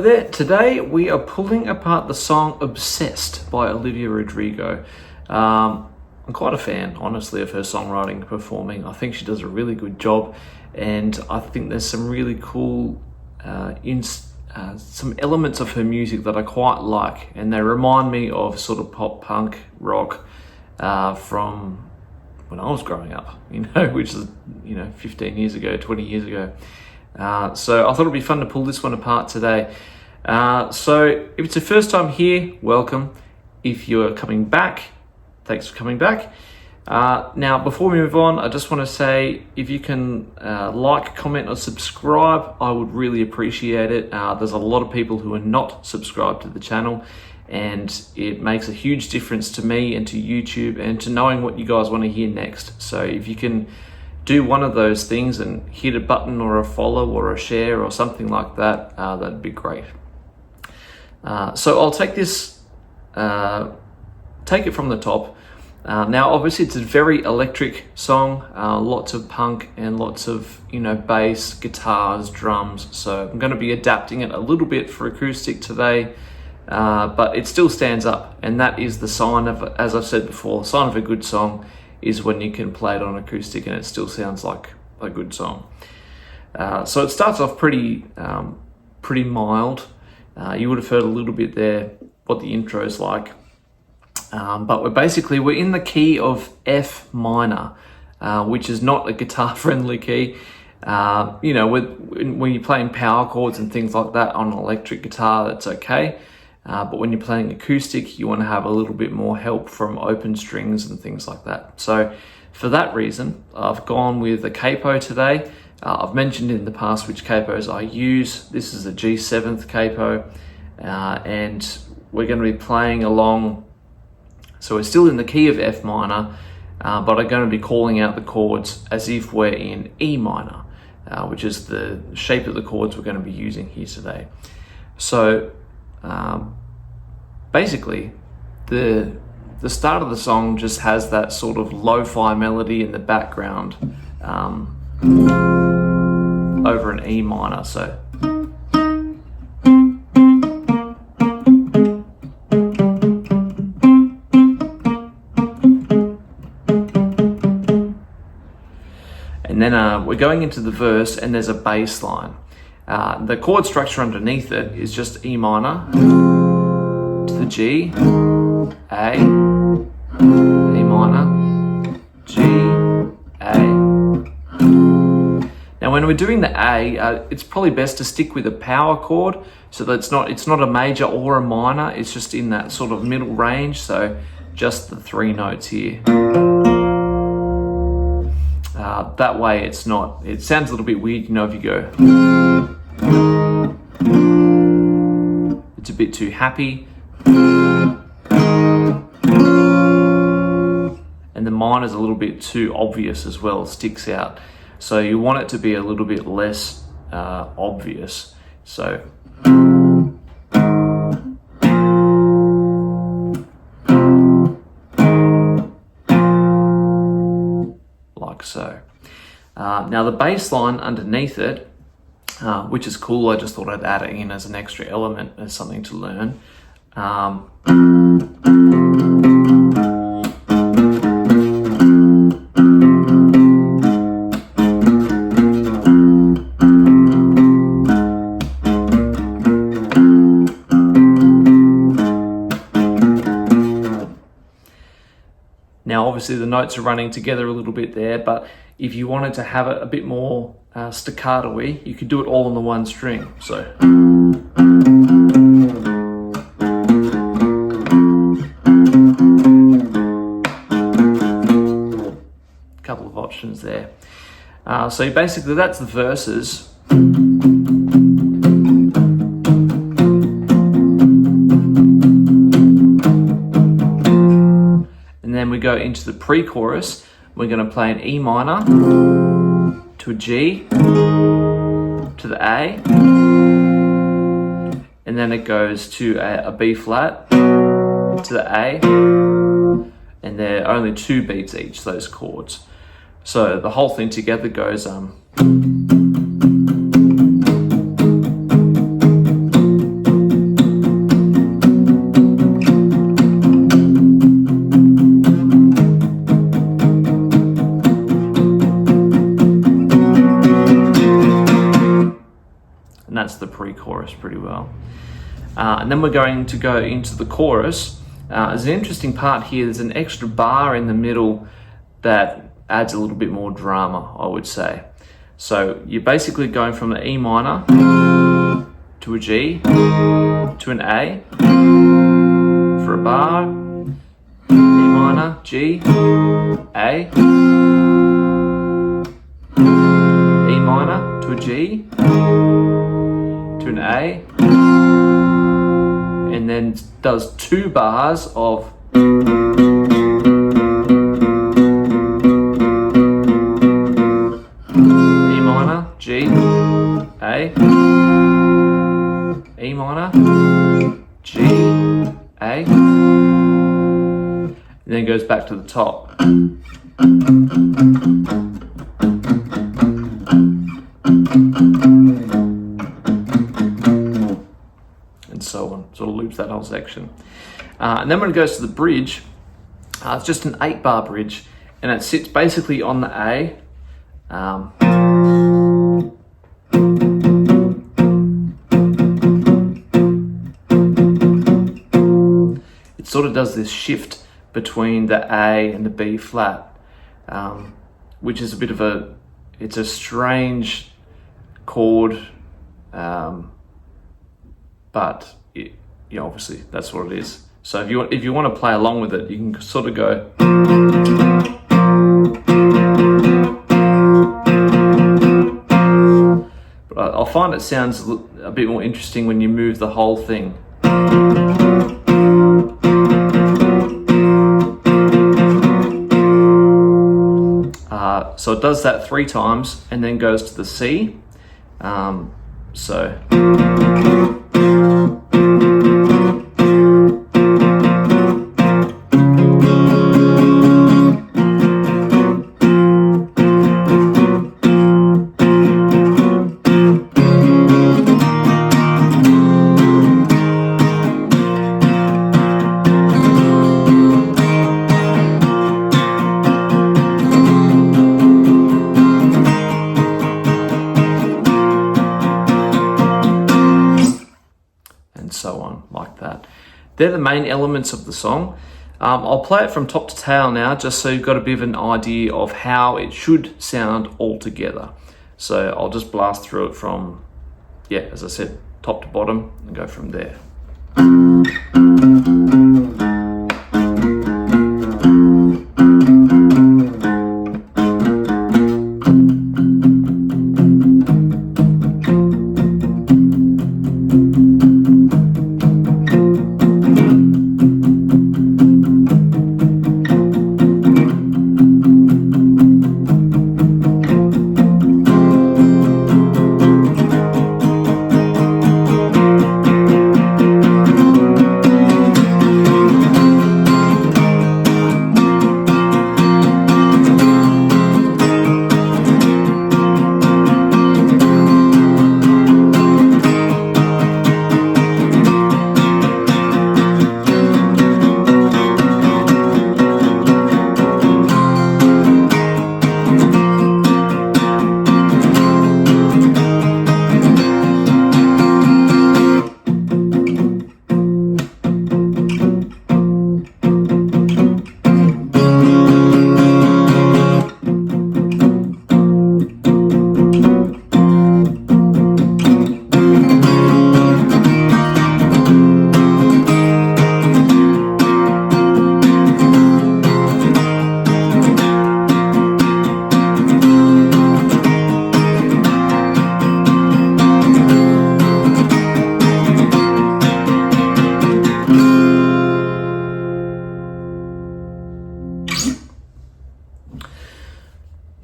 there, today we are pulling apart the song Obsessed by Olivia Rodrigo. I'm quite a fan, honestly, of her songwriting and performing. I think she does a really good job, and I think there's some really cool some elements of her music that I quite like, and they remind me of sort of pop punk rock from when I was growing up, which is 15 years ago, 20 years ago. So I thought it'd be fun to pull this one apart today. So if it's your first time here, welcome. If you're coming back, thanks for coming back. Now, before we move on, I just want to say, if you can like, comment, or subscribe, I would really appreciate it. There's a lot of people who are not subscribed to the channel, and it makes a huge difference to me and to YouTube and to knowing what you guys want to hear next. So if you can do one of those things and hit a button or a follow or a share or something like that, that'd be great. So I'll take this, take it from the top. Now, obviously, it's a very electric song, lots of punk and lots of, bass, guitars, drums. So I'm going to be adapting it a little bit for acoustic today, but it still stands up. And that is the sign of, as I've said before, the sign of a good song is when you can play it on acoustic and it still sounds like a good song. So it starts off pretty mild. You would have heard a little bit there what the intro is like. But we're in the key of F minor, which is not a guitar-friendly key. When you're playing power chords and things like that on an electric guitar, that's okay. But when you're playing acoustic, you want to have a little bit more help from open strings and things like that. So for that reason, I've gone with a capo today. I've mentioned in the past which capos I use. This is a G7th capo, and we're going to be playing along. So we're still in the key of F minor, but I'm going to be calling out the chords as if we're in E minor, which is the shape of the chords we're going to be using here today. So basically, the start of the song just has that sort of lo-fi melody in the background over an E minor. So and then we're going into the verse, and there's a bass line. The chord structure underneath it is just E minor to the G, A, E minor, G, A. Now when we're doing the A, it's probably best to stick with a power chord, so that it's not a major or a minor, it's just in that sort of middle range, so just the three notes here. That way it sounds a little bit weird, if you go, it's a bit too happy. And the minor's a little bit too obvious as well, sticks out. So you want it to be a little bit less obvious. So like so. Now the bass line underneath it, which is cool, I just thought I'd add it in as an extra element, as something to learn. Now, obviously, the notes are running together a little bit there, but if you wanted to have it a bit more staccato-y, you could do it all on the one string. So, a couple of options there. So basically, that's the verses. Then we go into the pre-chorus. We're going to play an E minor to a G to the A, and then it goes to a B flat to the A, and they're only 2 beats each, those chords. So the whole thing together goes that's the pre-chorus pretty well. And then we're going to go into the chorus. There's an interesting part here. There's an extra bar in the middle that adds a little bit more drama, I would say. So you're basically going from the E minor to a G to an A for a bar, E minor, G, A, E minor to a G to an A, and then does 2 bars of E minor, G, A, E minor, G, A, and then goes back to the top. And so on, sort of loops that whole section. And then when it goes to the bridge, it's just an 8-bar bridge, and it sits basically on the A. It sort of does this shift between the A and the B flat, which is a bit of it's a strange chord, but obviously that's what it is. So if you want to play along with it, you can sort of go. But I find it sounds a bit more interesting when you move the whole thing. So it does that 3 times and then goes to the C. So on, like that. They're the main elements of the song. I'll play it from top to tail now, just so you've got a bit of an idea of how it should sound all together. So I'll just blast through it from, as I said, top to bottom and go from there.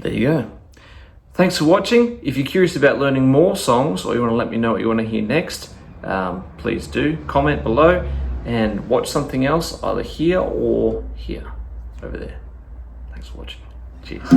There you go. Thanks for watching. If you're curious about learning more songs, or you want to let me know what you want to hear next, please do comment below and watch something else either here or here, over there. Thanks for watching. Cheers.